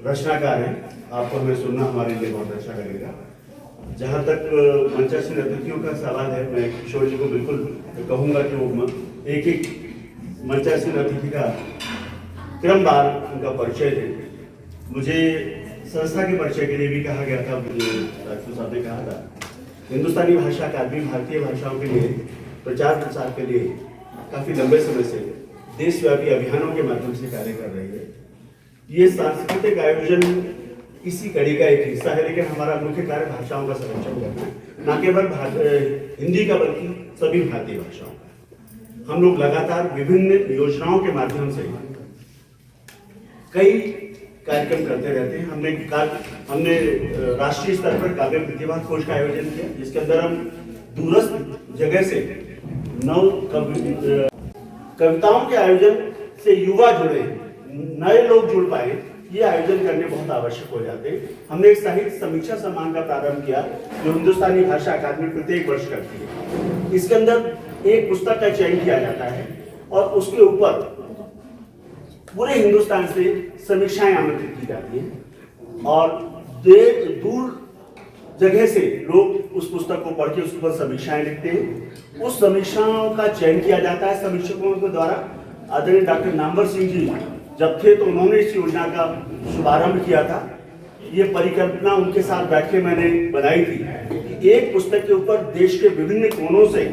रचनाकार हैं, आपको हमें सुनना हमारे लिए बहुत अच्छा लगेगा। जहाँ तक मंचासीन अतिथियों का सवाल है, मैं किशोर जी को बिल्कुल कहूँगा कि वो एक एक मंचासीन अतिथि का क्रमवार उनका परिचय दें। मुझे संस्था के परिचय के लिए भी कहा गया था, मुझे राजू साहब ने कहा था, हिंदुस्तानी भाषा अकादमी भारतीय भाषाओं के लिए प्रचार प्रसार के लिए काफ़ी लंबे समय से देशव्यापी अभियानों के माध्यम से कार्य कर रही है। ये सांस्कृतिक आयोजन इसी कड़ी का एक हिस्सा है, लेकिन हमारा मुख्य कार्य भाषाओं का संरक्षण करना है, न केवल हिंदी का बल्कि सभी भारतीय भाषाओं का। हम लोग लगातार विभिन्न योजनाओं के माध्यम से कई कार्यक्रम करते रहते हैं। हमने राष्ट्रीय स्तर पर काव्य प्रतिभा खोज का आयोजन किया, जिसके अंदर हम दूरस्थ जगह से 9 कविताओं के आयोजन से युवा जुड़े, नए लोग जुड़ पाए। ये आयोजन करने बहुत आवश्यक हो जाते हैं। हमने एक साहित्य समीक्षा सम्मान का प्रारंभ किया, जो हिंदुस्तानी भाषा अकादमी प्रत्येक वर्ष करती है। इसके अंदर एक पुस्तक का चयन किया जाता है और उसके ऊपर पूरे हिंदुस्तान से समीक्षाएं आमंत्रित की जाती हैं और दूर जगह से लोग उस पुस्तक को पढ़ के उस पर समीक्षाएं लिखते हैं। उस समीक्षाओं का चयन किया जाता है समीक्षकों के द्वारा। आदरणीय डॉक्टर नामवर सिंह जी जब थे तो उन्होंने इस योजना का शुभारंभ किया था। ये परिकल्पना उनके साथ बैठ के मैंने बनाई थी कि एक पुस्तक के ऊपर देश के विभिन्न कोनों से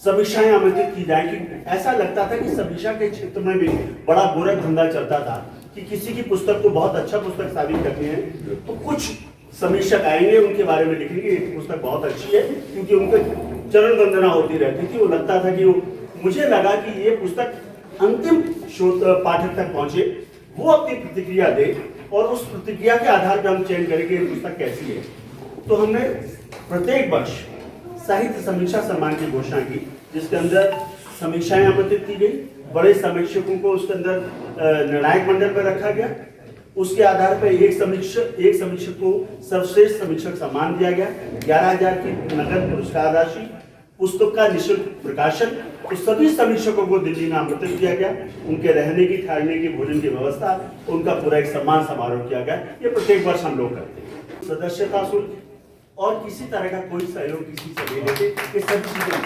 समीक्षाएं आमंत्रित की जाएंगी। ऐसा लगता था कि समीक्षा के क्षेत्र में भी बड़ा गोरख धंधा चलता था कि किसी की पुस्तक को बहुत अच्छा पुस्तक साबित करनी है तो कुछ समीक्षक आएंगे, उनके बारे में लिखेंगे ये पुस्तक बहुत अच्छी है, क्योंकि उनके चरण वंदना होती रहती थी। वो लगता था कि मुझे लगा कि ये पुस्तक अंतिम पाठक तक पहुंचे, वो अपनी प्रतिक्रिया दे और उस प्रतिक्रिया के आधार पर हम चयन करेंगे ये पुस्तक कैसी है। तो हमने प्रत्येक वर्ष साहित्य समीक्षा सम्मान की घोषणा की, जिसके अंदर समीक्षाएं आमंत्रित की गई। बड़े समीक्षकों को उसके अंदर निर्णायक मंडल पर रखा गया। उसके आधार पर एक समीक्षक को सर्वश्रेष्ठ समीक्षक सम्मान दिया गया। 11,000 की नगद पुरस्कार राशि, पुस्तक का निःशुल्क प्रकाशन। तो सभी समीक्षकों को दिल्ली में आमंत्रित किया गया। उनके रहने की, ठहरने की, भोजन की व्यवस्था, उनका पूरा एक सम्मान समारोह किया गया। ये प्रत्येक वर्ष हम लोग करते हैं। सदस्यता शुल्क और किसी तरह का कोई सहयोग किसी से नहीं लेते, ये सब चीजें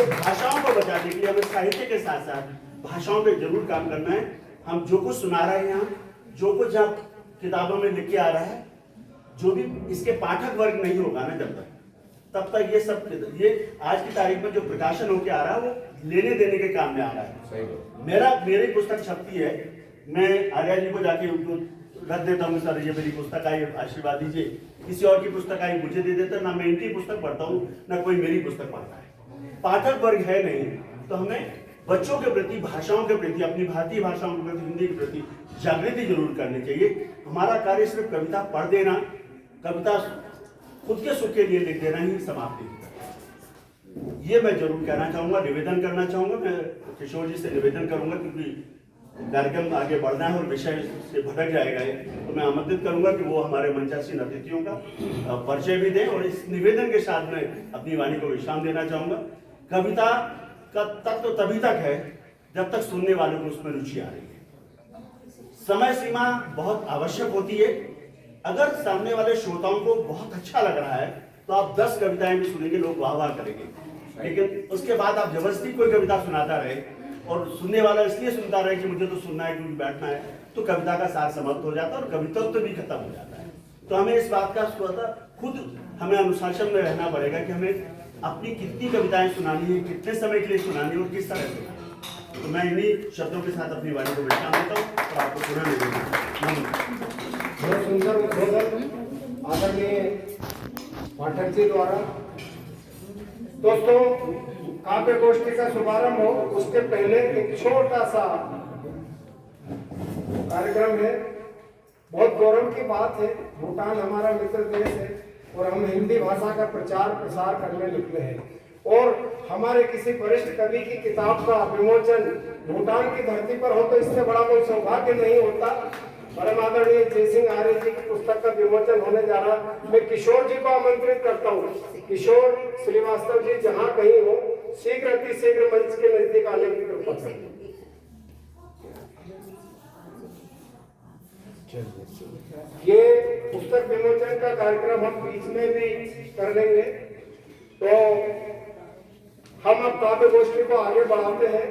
भाषाओं को बचाने के लिए हमें साहित्य के साथ साथ भाषाओं पे जरूर काम करना है। हम जो कुछ सुना रहे हैं यहाँ, जो कुछ जब किताबों में लिख के आ रहा है, जो भी इसके पाठक वर्ग नहीं होगा ना तब तक ये सब, ये आज की तारीख में जो प्रकाशन होके आ रहा है वो लेने देने के काम में आ रहा है। मेरी पुस्तक छपती है, मैं आर्या जी को जाके उनको रख देता हूँ, सर ये मेरी पुस्तक आई, आशीर्वाद दीजिए। किसी और की पुस्तक आई मुझे दे देता, ना मैं इनकी पुस्तक पढ़ता हूँ ना कोई मेरी पुस्तक पढ़ता है। पाठक वर्ग है नहीं, तो हमें बच्चों के प्रति, भाषाओं के प्रति, अपनी भारतीय भाषाओं के प्रति, हिंदी के प्रति जागृति जरूर करनी चाहिए। हमारा कार्य सिर्फ कविता पढ़ देना, कविता खुद के सुख के लिए लिख देना ही समाप्त नहीं। ये मैं जरूर कहना चाहूँगा, निवेदन करना चाहूँगा। मैं किशोर जी से निवेदन करूँगा, क्योंकि कार्यक्रम आगे बढ़ना है और विषय से भटक जाएगा, तो मैं आमंत्रित करूँगा कि वो हमारे मंचासीन अतिथियों का परिचय भी दें। और इस निवेदन के साथ मैं अपनी वाणी को विश्राम देना चाहूँगा। कविता का तत्व तभी तक है जब तक सुनने वालों को उसमें रुचि आ रही है। समय सीमा बहुत आवश्यक होती है। अगर सामने वाले श्रोताओं को बहुत अच्छा लग रहा है तो आप 10 कविताएं भी सुनेंगे, लोग वाह वाह करेंगे, लेकिन उसके बाद आप जबरदस्ती कोई कविता सुनाता रहे और सुनने वाला इसलिए सुनता रहे कि मुझे तो सुनना है क्योंकि बैठना है, तो कविता का सार समाप्त हो जाता है और कवित्व तो भी खत्म हो जाता है। तो हमें इस बात का स्वतः खुद हमें अनुशासन में रहना पड़ेगा कि हमें अपनी कितनी कविताएं सुनानी है, कितने समय के लिए सुनानी है और किस तरह सुनानी है। तो मैं इन्हीं शब्दों के साथ अपनी वाणी को विश्राम देता हूँ और आपको पुनः निवेदन। बहुत सुंदर उद्बोधन आदरणीय पाठक जी द्वारा। दोस्तों, काव्य गोष्ठी का शुभारंभ हो उसके पहले एक छोटा सा कार्यक्रम है। बहुत गौरव की बात है, भूटान हमारा मित्र देश है और हम हिंदी भाषा का प्रचार प्रसार करने निकले हैं। और हमारे किसी वरिष्ठ कवि की किताब का विमोचन भूटान की धरती पर हो तो इससे बड़ा कोई सौभाग्य नहीं होता। परम आदरणीय जयसिंह आर्य जी की पुस्तक का विमोचन होने जा रहा। मैं किशोर जी को आमंत्रित करता हूँ। किशोर श्रीवास्तव जी जहाँ कहीं हो शीघ्र अतिशीघ्र मंच के नजदीक आने की कृपा करें। ये पुस्तक विमोचन का कार्यक्रम हम बीच में भी कर लेंगे, तो हम अब काव्य गोष्ठी को आगे बढ़ाते हैं।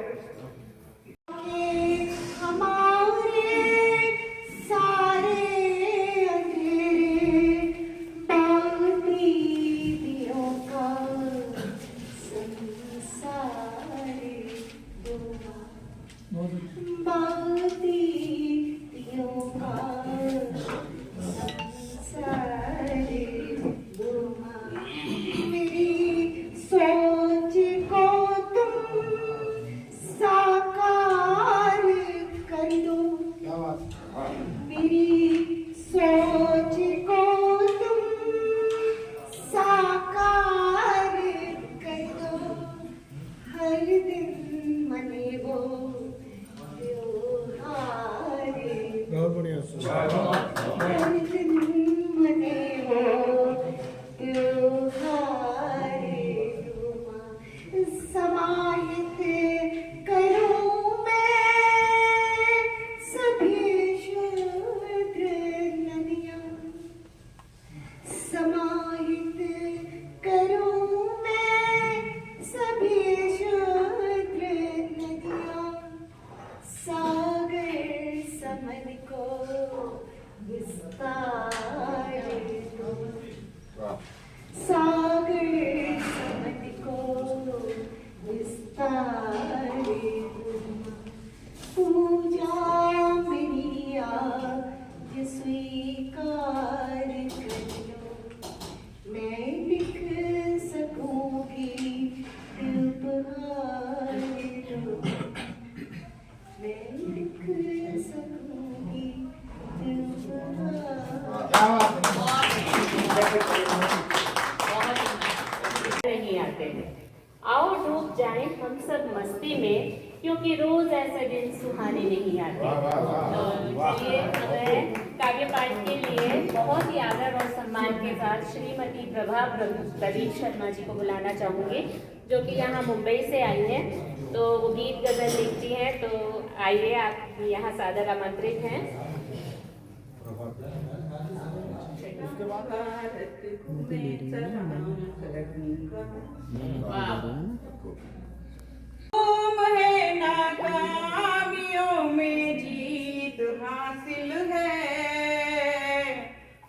नहीं आते हैं। आओ डूब जाएं हम सब मस्ती में, क्योंकि रोज ऐसे दिन सुहाने नहीं आते। तो चलिए मैं काव्य पाठ के लिए बहुत ही आदर और सम्मान के साथ श्रीमती प्रभा प्रदीप शर्मा जी को बुलाना चाहूँगी, जो कि यहाँ मुंबई से आई हैं। तो वो गीत गजल लिखती हैं, तो आइए आप यहाँ सादर आमंत्रित हैं। है नाकामियों में जीत हासिल है,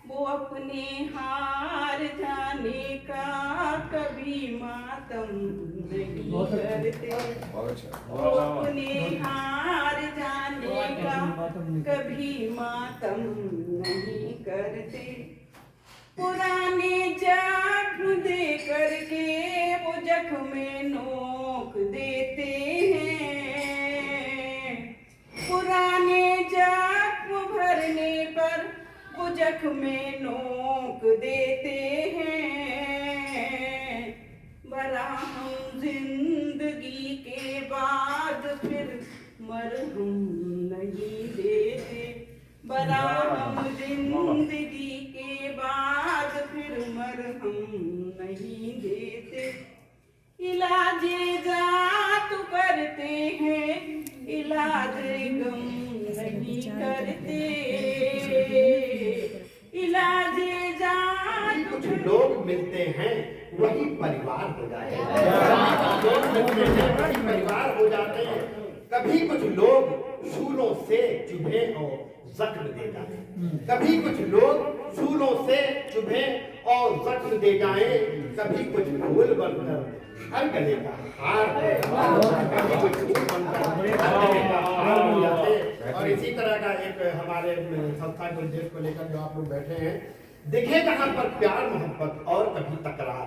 वो अपने हार जाने का कभी मातम नहीं करते, वो अपने हार जाने का कभी मातम नहीं करते। पुराने जख्म दे करके वो जख्म नोक देते हैं, पुराने जख्म भरने पर वो जख्म नोक देते हैं। बराहम जिंदगी के बाद फिर मरहम नहीं देते, बराहम जिंदगी के बाद फिर मरहम नहीं देते। इलाजे जात करते हैं, इलाजे गम नहीं करते, इलाजे जात। कुछ लोग मिलते हैं वही परिवार हो जाते हैं, लोग मिलते हैं वही परिवार हो जाते हैं। कभी कुछ लोग शूलों से चुभे और जख्म दे जाए, कभी कुछ लोग शूलों से चुभे और जख्म दे जाए, कभी कुछ फूल बनकर हर गले का हार, कभी कुछ फूल बनकर हर गले का हार हो जाते। और इसी तरह का एक हमारे संस्था के उद्देश्य को लेकर जो आप लोग बैठे हैं, दिखे जहाँ पर प्यार मोहब्बत और कभी तकरार,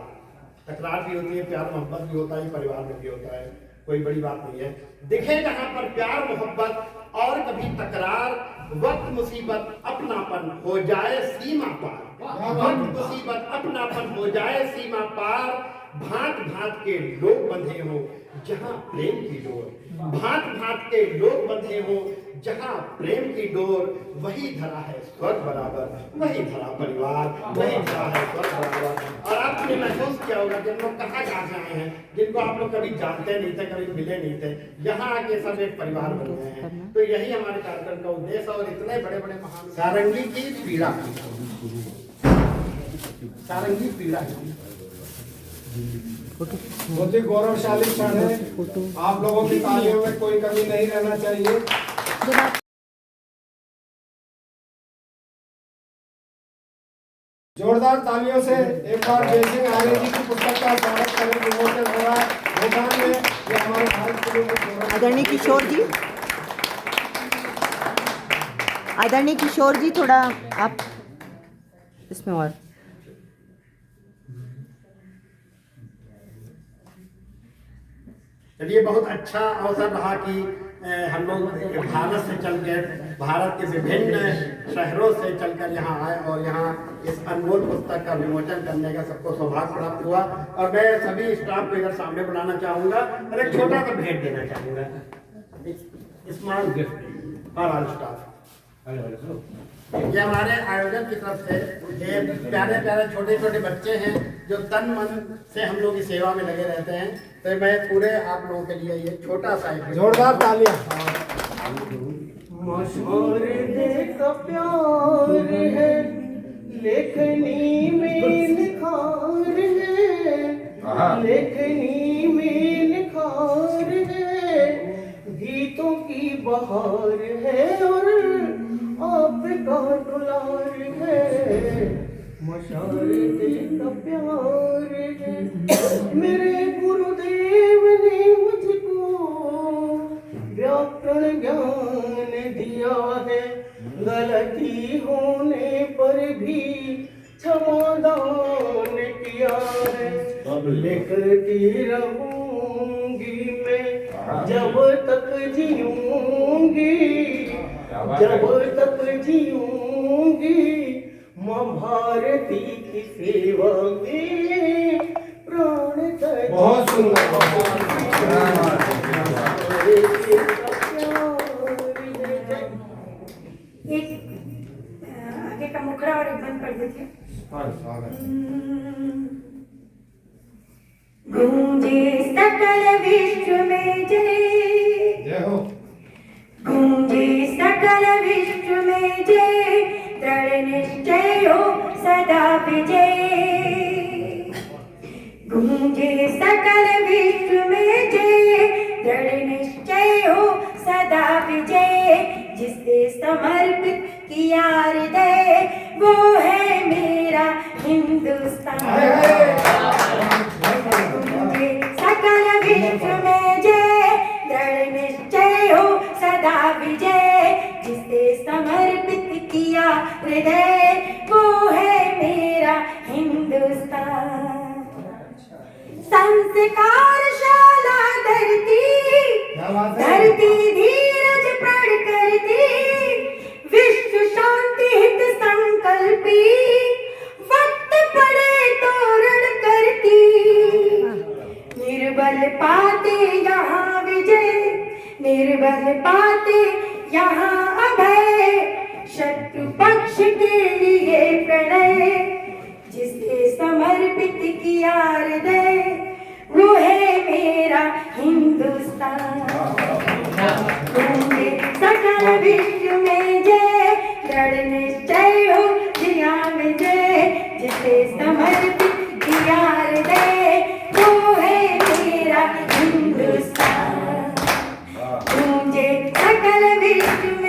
तकरार भी होती है, प्यार मोहब्बत भी होता है, परिवार में भी होता है, कोई बड़ी बात नहीं है। दिखे जहाँ पर प्यार मोहब्बत और कभी तकरार, वक्त मुसीबत अपनापन हो जाए सीमा पार, वक्त मुसीबत अपनापन हो जाए सीमा पार, भांत भांत के लोग बंधे हो जहां प्रेम की डोर, भांत भांत के लोग बंधे हो जहां प्रेम की डोर, वही धरा है स्वर्ग बराबर, वही धरा परिवार, वही धरा है स्वर्ग बराबर। और आपने महसूस किया होगा जिन लोग कहाँ से आए हैं, जिनको आप लोग कभी जानते नहीं थे, कभी मिले नहीं थे, यहाँ आके सब एक परिवार बन गए हैं। तो यही हमारे कार्यक्रम का उद्देश्य। और इतने बड़े बड़े महान सारंगी की पीड़ा, सारंगी पीड़ा बहुत ही गौरवशाली क्षण है। आप लोगों की तालियों में कोई कमी नहीं रहना चाहिए। जोरदार तालियों से एक बार जय सिंह आर्य जी की पुस्तक का स्वागत करें। विमोचन हो रहा है भूटान में, ये हमारे भारत के लिए। आदरणीय किशोर जी, आदरणीय किशोर जी, थोड़ा आप इसमें और चलिए, बहुत अच्छा अवसर रहा कि हम लोग भारत से चलकर, भारत के विभिन्न शहरों से चलकर यहाँ आए और यहाँ इस अनमोल पुस्तक का विमोचन करने का सबको सौभाग्य प्राप्त हुआ। और मैं सभी स्टाफ को इधर सामने बुलाना चाहूँगा और एक छोटा सा भेंट देना चाहूँगा, small gift for all staff. ये हमारे आयोजन की तरफ से ये प्यारे प्यारे छोटे छोटे बच्चे हैं जो तन मन से हम लोग की सेवा में लगे रहते हैं। तो मैं पूरे आप लोगों के लिए ये छोटा सा एक जोरदार तालियां। मशहूर का प्यार है, लेखनी में निखार है, लेखनी में निखार है, गीतों की बहार है और आपका दुलार है, मशारते का प्यार है। मेरे गुरुदेव ने मुझको व्याकरण ज्ञान दिया है, गलती होने पर भी क्षमादान किया है। लिखती रहूंगी मैं जब तक जीऊंगी, जब तक जीऊंगी, माँ भारती की सेवा में प्राण तक। बहुत सुंदर। एक आगे का मुखड़ा और एक बंद कर देते। गूंजे सकल विश्व में जय हो, गूंजे सकल विश्व में जय, दृढ़ निश्चय हो सदा विजय। गूंजे सकल विश्व में जय, दृढ़ निश्चय हो सदा विजय। जिससे समर्पित किया हृदय, वो है मेरा हिंदुस्तान। गूंजे सकल विश्व में जय, दृढ़ निश्चय हो सदा विजय। जिससे समर्पित किया हृदय, वो है मेरा हिंदुस्तान। संस्कारशाला धरती, धरती धीरज प्रण करती, विश्व शांति हित संकल्पी, वक्त पड़े तो रण करती। निर्बल पाते यहाँ विजय, निर्बल पाते यहाँ अभय, शत्रु पक्ष के लिए प्रणय। जिसे समर्पित किया हृदय, वो है मेरा हिंदुस्तान। गूंजे सकल विश्व में जय, दृढ़ निश्चय हो जिया विजय। जिसे समर्पित किया हृदय, वो है मेरा हिंदुस्तान। गूंजे सकल विश्व